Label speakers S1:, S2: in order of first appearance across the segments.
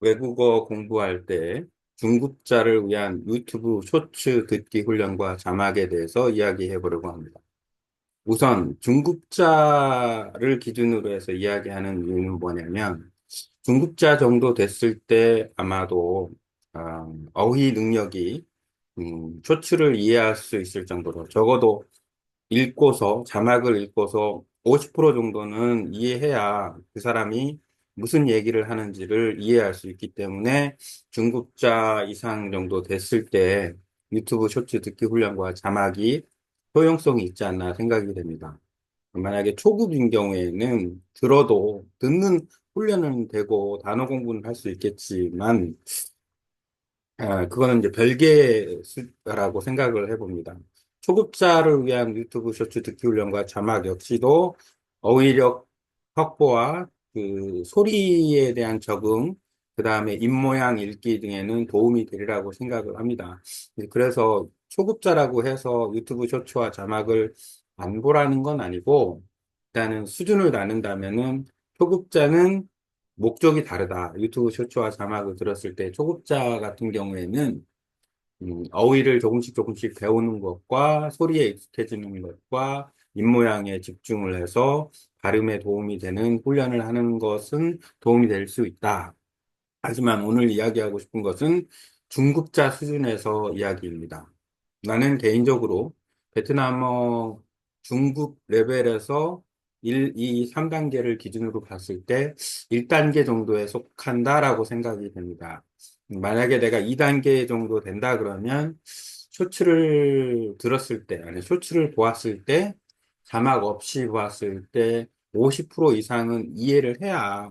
S1: 외국어 공부할 때 중급자를 위한 유튜브 쇼츠 듣기 훈련과 자막에 대해서 이야기해 보려고 합니다. 우선 중급자를 기준으로 해서 이야기하는 이유는 뭐냐면 중급자 정도 됐을 때 아마도 어휘 능력이 쇼츠를 이해할 수 있을 정도로 적어도 읽고서, 자막을 읽고서 50% 정도는 이해해야 그 사람이 무슨 얘기를 하는지를 이해할 수 있기 때문에 중급자 이상 정도 됐을 때 유튜브 쇼츠 듣기 훈련과 자막이 효용성이 있지 않나 생각이 됩니다. 만약에 초급인 경우에는 들어도 듣는 훈련은 되고 단어 공부는 할 수 있겠지만 그거는 이제 별개의 수라고 생각을 해봅니다. 초급자를 위한 유튜브 쇼츠 듣기 훈련과 자막 역시도 어휘력 확보와 그 소리에 대한 적응, 그 다음에 입모양 읽기 등에는 도움이 되리라고 생각을 합니다. 그래서 초급자라고 해서 유튜브 쇼츠와 자막을 안 보라는 건 아니고, 일단은 수준을 나눈다면은 초급자는 목적이 다르다. 유튜브 쇼츠와 자막을 들었을 때 초급자 같은 경우에는 어휘를 조금씩 조금씩 배우는 것과 소리에 익숙해지는 것과 입모양에 집중을 해서 발음에 도움이 되는 훈련을 하는 것은 도움이 될 수 있다. 하지만 오늘 이야기하고 싶은 것은 중급자 수준에서 이야기입니다. 나는 개인적으로 베트남어 중급 레벨에서 1, 2, 3단계를 기준으로 봤을 때 1단계 정도에 속한다라고 생각이 됩니다. 만약에 내가 2단계 정도 된다 그러면 쇼츠를 들었을 때, 아니, 쇼츠를 보았을 때, 자막 없이 보았을 때 50% 이상은 이해를 해야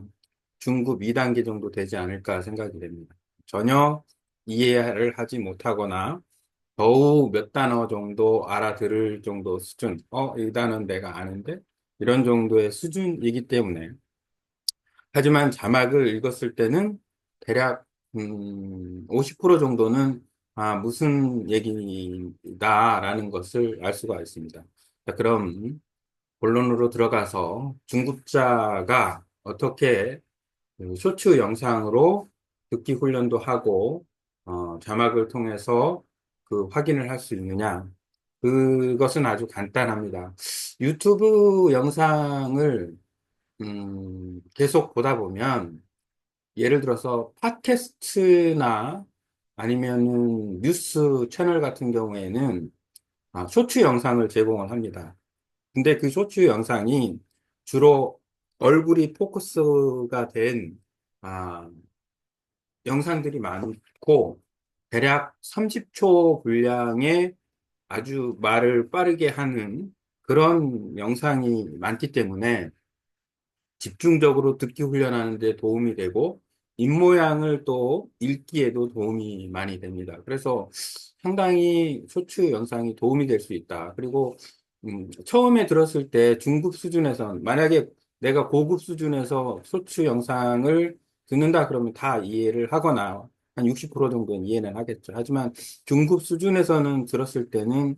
S1: 중급 2단계 정도 되지 않을까 생각이 됩니다. 전혀 이해를 하지 못하거나 겨우 몇 단어 정도 알아들을 정도 수준, 이 단어는 내가 아는데? 이런 정도의 수준이기 때문에. 하지만 자막을 읽었을 때는 대략, 50% 정도는, 무슨 얘기다라는 것을 알 수가 있습니다. 자, 그럼 본론으로 들어가서 중급자가 어떻게 그 쇼츠 영상으로 듣기 훈련도 하고, 자막을 통해서 그 확인을 할 수 있느냐. 그것은 아주 간단합니다. 유튜브 영상을, 계속 보다 보면, 예를 들어서 팟캐스트나 아니면은 뉴스 채널 같은 경우에는 쇼츠 영상을 제공을 합니다. 근데 그 쇼츠 영상이 주로 얼굴이 포커스가 된 아, 영상들이 많고 대략 30초 분량의 아주 말을 빠르게 하는 그런 영상이 많기 때문에 집중적으로 듣기 훈련하는 데 도움이 되고 입모양을 또 읽기에도 도움이 많이 됩니다. 그래서 상당히 쇼츠 영상이 도움이 될 수 있다. 그리고 처음에 들었을 때 중급 수준에선 만약에 내가 고급 수준에서 쇼츠 영상을 듣는다 그러면 다 이해를 하거나 한 60% 정도는 이해는 하겠죠. 하지만 중급 수준에서는 들었을 때는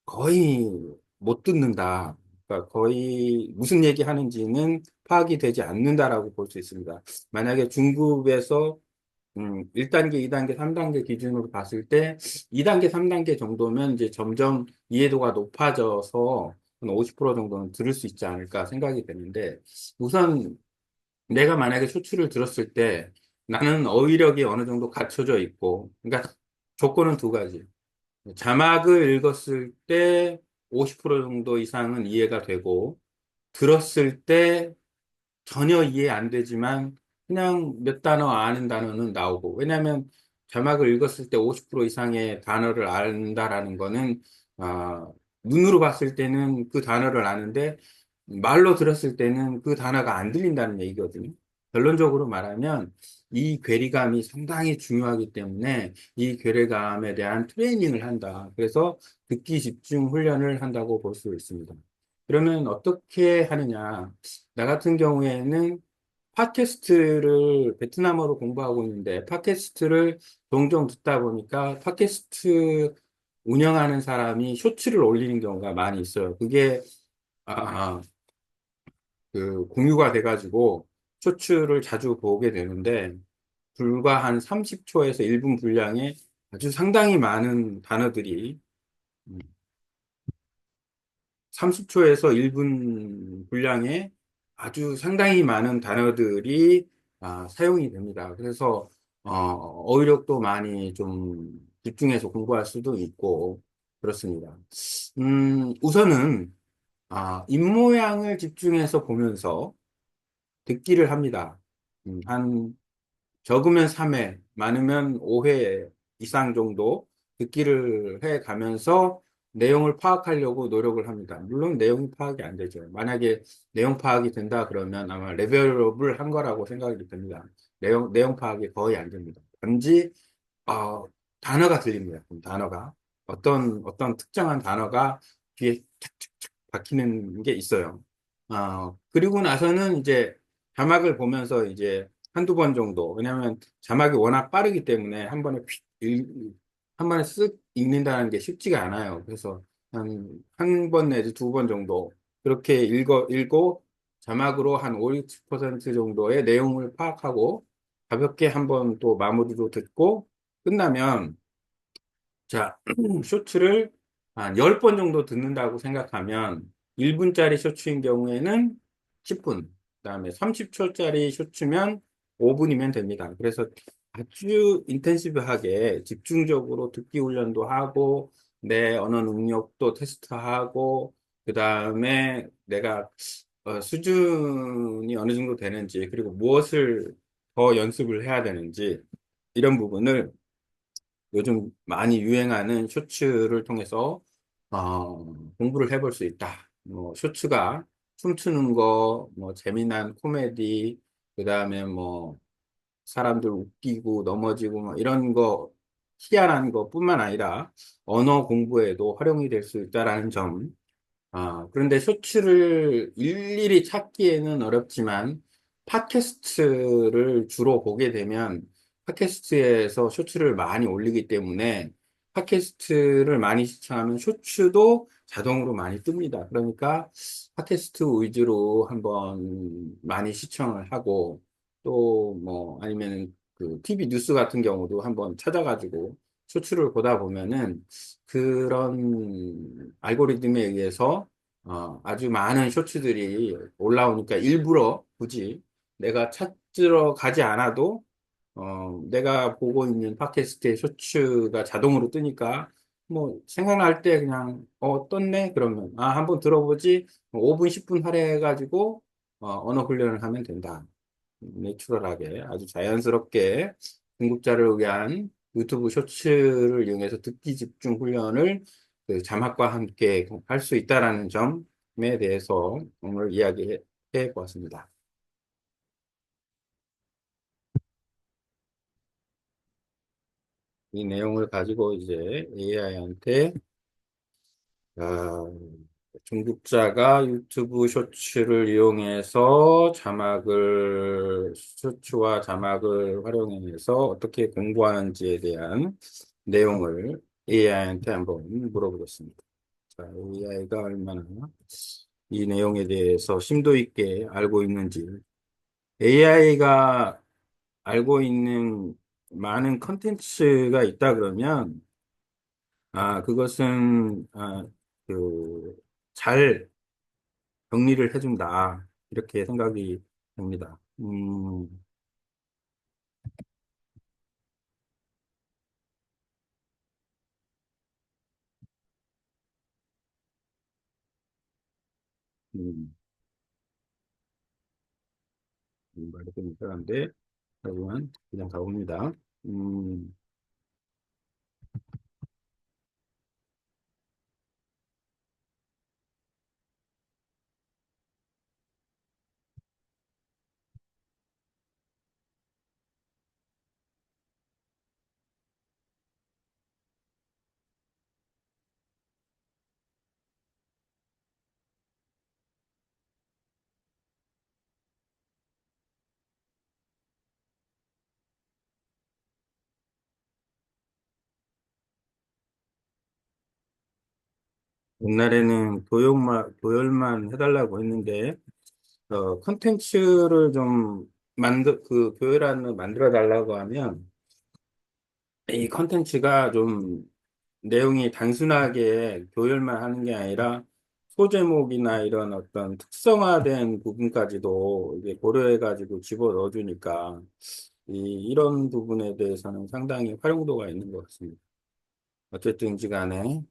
S1: 거의 못 듣는다. 그러니까 거의 무슨 얘기 하는지는 파악이 되지 않는다라고 볼 수 있습니다. 만약에 중급에서 1단계, 2단계, 3단계 기준으로 봤을 때 2단계, 3단계 정도면 이제 점점 이해도가 높아져서 한 50% 정도는 들을 수 있지 않을까 생각이 되는데 우선 내가 만약에 쇼츠를 들었을 때 나는 어휘력이 어느 정도 갖춰져 있고 그러니까 조건은 두 가지. 자막을 읽었을 때 50% 정도 이상은 이해가 되고, 들었을 때 전혀 이해 안 되지만, 그냥 몇 단어 아는 단어는 나오고, 왜냐하면 자막을 읽었을 때 50% 이상의 단어를 안다라는 거는, 아, 눈으로 봤을 때는 그 단어를 아는데, 말로 들었을 때는 그 단어가 안 들린다는 얘기거든요. 결론적으로 말하면, 이 괴리감이 상당히 중요하기 때문에, 이 괴리감에 대한 트레이닝을 한다. 그래서 듣기 집중 훈련을 한다고 볼 수 있습니다. 그러면 어떻게 하느냐? 나 같은 경우에는 팟캐스트를 베트남어로 공부하고 있는데 팟캐스트를 종종 듣다 보니까 팟캐스트 운영하는 사람이 쇼츠를 올리는 경우가 많이 있어요. 그게 아, 그 공유가 돼가지고 쇼츠를 자주 보게 되는데 불과 한 30초에서 1분 분량의 아주 상당히 많은 단어들이 30초에서 1분 분량의 아주 상당히 많은 단어들이 사용이 됩니다. 그래서 어휘력도 많이 좀 집중해서 공부할 수도 있고 그렇습니다. 우선은 입모양을 집중해서 보면서 듣기를 합니다. 한 적으면 3회, 많으면 5회 이상 정도 듣기를 해 가면서 내용을 파악하려고 노력을 합니다. 물론 내용이 파악이 안 되죠. 만약에 내용 파악이 된다 그러면 아마 레벨업을 한 거라고 생각이 듭니다. 내용 파악이 거의 안 됩니다. 단지 어, 단어가 들립니다. 단어가 어떤 특정한 단어가 귀에 착착착 박히는 게 있어요. 그리고 나서는 이제 자막을 보면서 이제 한두 번 정도, 왜냐하면 자막이 워낙 빠르기 때문에 한 번에 쓱 읽는다는 게 쉽지가 않아요. 그래서 한 번 내지 두 번 정도 그렇게 읽고 자막으로 한 5, 60% 정도의 내용을 파악하고 가볍게 한 번 또 마무리로 듣고 끝나면 자, 쇼츠를 한 10번 정도 듣는다고 생각하면 1분짜리 쇼츠인 경우에는 10분, 그다음에 30초짜리 쇼츠면 5분이면 됩니다. 그래서 아주 인텐시브하게 집중적으로 듣기 훈련도 하고 내 언어 능력도 테스트하고 그다음에 내가 수준이 어느 정도 되는지 그리고 무엇을 더 연습을 해야 되는지 이런 부분을 요즘 많이 유행하는 쇼츠를 통해서 공부를 해볼 수 있다. 뭐 쇼츠가 춤추는 거, 뭐 재미난 코미디, 그다음에 뭐 사람들 웃기고 넘어지고 뭐 이런 거 희한한 것뿐만 아니라 언어 공부에도 활용이 될 수 있다라는 점. 그런데 쇼츠를 일일이 찾기에는 어렵지만, 팟캐스트를 주로 보게 되면, 팟캐스트에서 쇼츠를 많이 올리기 때문에, 팟캐스트를 많이 시청하면 쇼츠도 자동으로 많이 뜹니다. 그러니까, 팟캐스트 위주로 한번 많이 시청을 하고, 또 뭐, 아니면 그 TV 뉴스 같은 경우도 한번 찾아가지고, 쇼츠를 보다 보면은, 그런 알고리즘에 의해서 아주 많은 쇼츠들이 올라오니까 일부러 굳이 내가 찾으러 가지 않아도 내가 보고 있는 팟캐스트의 쇼츠가 자동으로 뜨니까 뭐 생각날 때 그냥 떴네 그러면 한번 들어보지 5분 10분 할애해가지고 언어 훈련을 하면 된다. 내추럴하게 아주 자연스럽게 중급자를 위한 유튜브 쇼츠를 이용해서 듣기 집중 훈련을 그 자막과 함께 할 수 있다라는 점에 대해서 오늘 이야기해 보았습니다. 이 내용을 가지고 이제 AI한테 중급자가 유튜브 쇼츠를 이용해서 쇼츠와 자막을 활용해서 어떻게 공부하는지에 대한 내용을 AI한테 한번 물어보겠습니다. 자, AI가 얼마나 이 내용에 대해서 심도 있게 알고 있는지. AI가 알고 있는 많은 컨텐츠가 있다 그러면, 그것은, 잘 정리를 해준다. 이렇게 생각이 됩니다. 음, 말이 좀 이상한데, 하지만 그냥 가봅니다. 음, 옛날에는 도열만 해달라고 했는데, 컨텐츠를 좀 그 교회란을 만들어 달라고 하면 이 컨텐츠가 좀 내용이 단순하게 교열만 하는 게 아니라 소제목이나 이런 어떤 특성화된 부분까지도 이제 고려해가지고 집어 넣어주니까 이런 부분에 대해서는 상당히 활용도가 있는 것 같습니다. 어쨌든지 간에,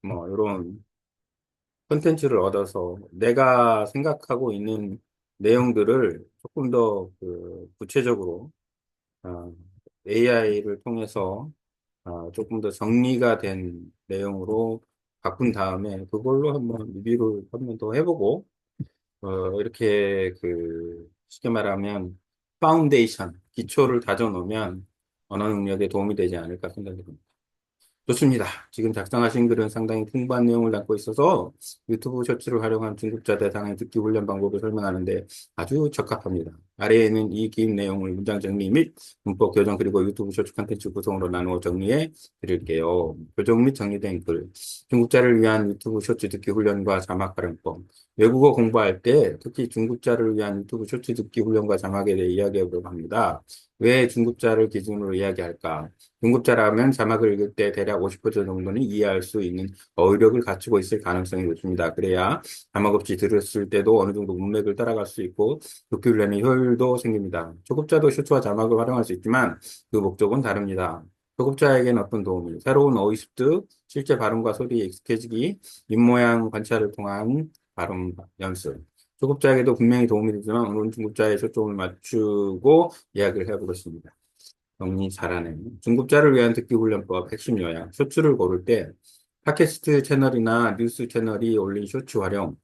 S1: 뭐, 이런 콘텐츠를 얻어서 내가 생각하고 있는 내용들을 조금 더 그 구체적으로 AI를 통해서 조금 더 정리가 된 내용으로 바꾼 다음에 그걸로 한번 리뷰를 한번 더 해보고 이렇게 그 쉽게 말하면 파운데이션 기초를 다져 놓으면 언어 능력에 도움이 되지 않을까 생각이 듭니다. 좋습니다. 지금 작성하신 글은 상당히 풍부한 내용을 담고 있어서 유튜브 쇼츠를 활용한 중급자 대상의 듣기 훈련 방법을 설명하는데 아주 적합합니다. 아래에는 이 긴 내용을 문장 정리 및 문법 교정 그리고 유튜브 쇼츠 콘텐츠 구성으로 나누어 정리해 드릴게요. 교정 및 정리된 글. 중급자를 위한 유튜브 쇼츠 듣기 훈련과 자막 활용법. 외국어 공부할 때 특히 중급자를 위한 유튜브 쇼츠 듣기 훈련과 자막에 대해 이야기해 보려고 합니다. 왜 중급자를 기준으로 이야기할까? 중급자라면 자막을 읽을 때 대략 50% 정도는 이해할 수 있는 어휘력을 갖추고 있을 가능성이 높습니다. 그래야 자막 없이 들었을 때도 어느 정도 문맥을 따라갈 수 있고 듣기 훈련의 효율도 생깁니다. 초급자도 쇼츠와 자막을 활용할 수 있지만 그 목적은 다릅니다. 초급자에게는 어떤 도움이? 새로운 어휘 습득, 실제 발음과 소리에 익숙해지기, 입모양 관찰을 통한 발음 연습. 초급자에게도 분명히 도움이 되지만 오늘은 중급자의 초점을 맞추고 이야기를 해보겠습니다. 정리 잘하네. 중급자를 위한 듣기 훈련법 핵심 요약. 쇼츠를 고를 때 팟캐스트 채널이나 뉴스 채널이 올린 쇼츠 활용.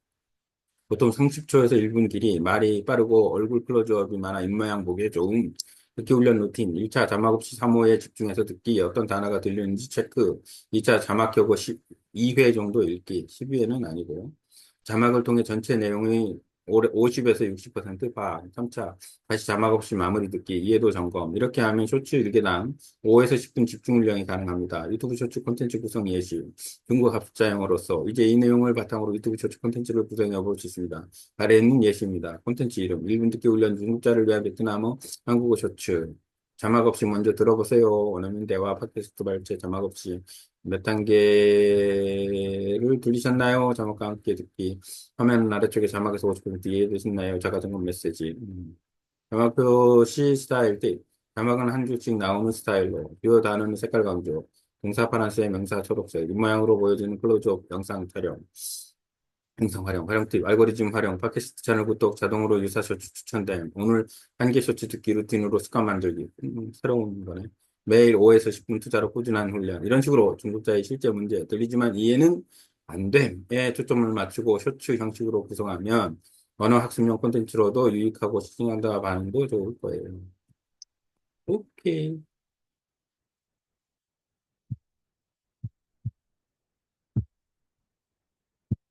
S1: 보통 30초에서 1분 길이, 말이 빠르고 얼굴 클로즈업이 많아 입모양 보기에 좋은 듣기 훈련 루틴. 1차 자막 없이 3호에 집중해서 듣기. 어떤 단어가 들리는지 체크. 2차 자막 켜고 12회 정도 읽기. 12회는 아니고요. 자막을 통해 전체 내용이 50에서 60% 봐. 3차 다시 자막 없이 마무리 듣기. 이해도 점검. 이렇게 하면 쇼츠 1개당 5에서 10분 집중 훈련이 가능합니다. 유튜브 쇼츠 콘텐츠 구성 예시. 중국 학습자용어로서 이제 이 내용을 바탕으로 유튜브 쇼츠 콘텐츠를 구성해 볼 수 있습니다. 아래는 예시입니다. 콘텐츠 이름, 1분 듣기 훈련 중국자를 위한 베트남어 한국어 쇼츠. 자막 없이 먼저 들어보세요. 원어민 대화 팟캐스트 발제 자막 없이 몇 단계를 들리셨나요? 자막과 함께 듣기. 화면 아래쪽에 자막에서 50% 이해되셨나요? 자가점검 메시지. 자막 표시 스타일 팁. 자막은 한 줄씩 나오는 스타일로. 주요 단어는 색깔 강조. 동사 파란색, 명사 초록색. 입모양으로 보여지는 클로즈업 영상 촬영. 영상 활용, 활용 팁, 알고리즘 활용, 팟캐스트 채널 구독, 자동으로 유사 쇼츠 추천됨, 오늘 한 개 쇼츠 듣기 루틴으로 습관 만들기, 새로운 거네. 매일 5에서 10분 투자로 꾸준한 훈련. 이런 식으로 중급자의 실제 문제, 들리지만 이해는 안 됨에 초점을 맞추고 쇼츠 형식으로 구성하면 언어 학습용 콘텐츠로도 유익하고 시청자 반응도 좋을 거예요. 오케이.